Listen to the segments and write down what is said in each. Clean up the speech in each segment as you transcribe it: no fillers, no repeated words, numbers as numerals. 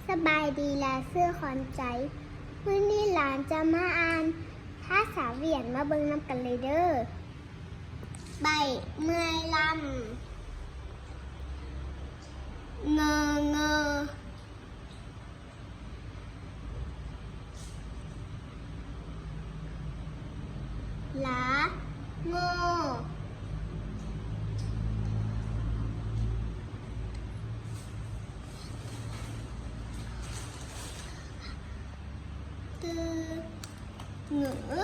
สบายดีและเสื้อขอนใจมื้อนี้หลานจะมาอ่านภาษาเวียดมาเบิ่งนำกันเลยเด้อใบเมื่อยลำเงอเงอหลาโง่ตือเหงือ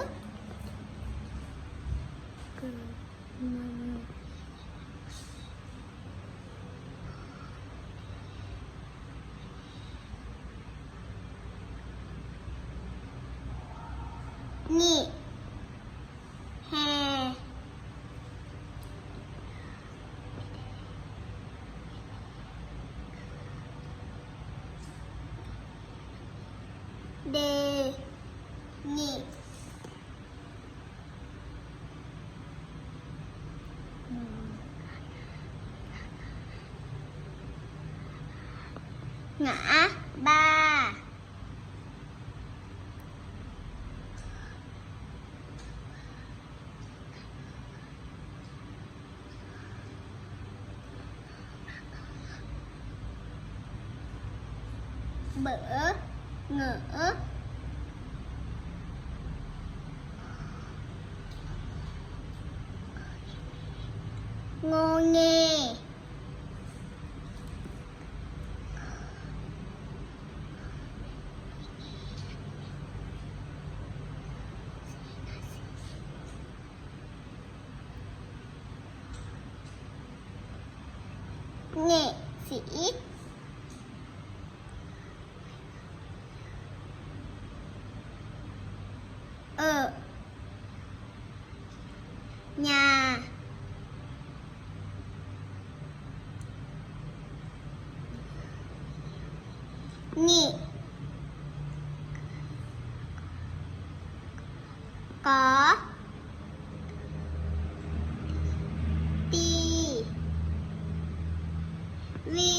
เกิดมันนี่แฮเดนี่หงาบาเบอเหงองอเงเงะสีญานี่กอตีวี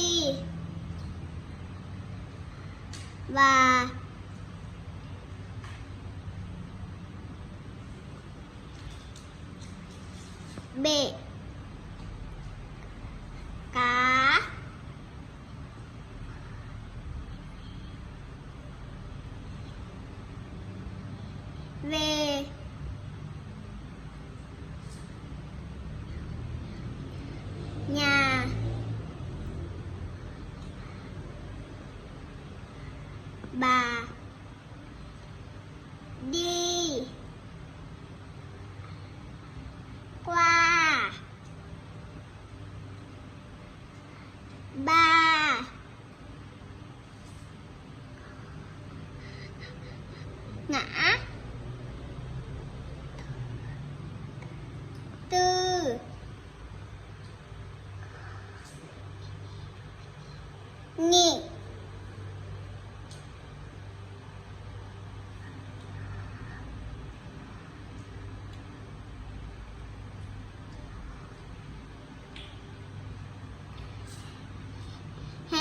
วาเบกาเวญาบาดีกว่าบาหงาตือนี่แฮ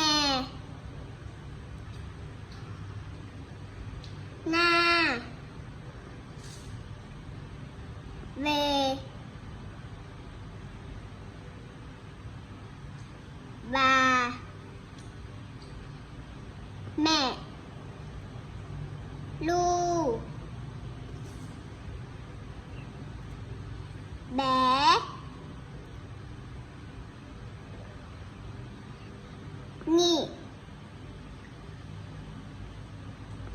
หน้าเวบาแม่ลูแบนี่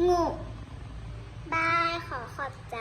งูบายขอบใจ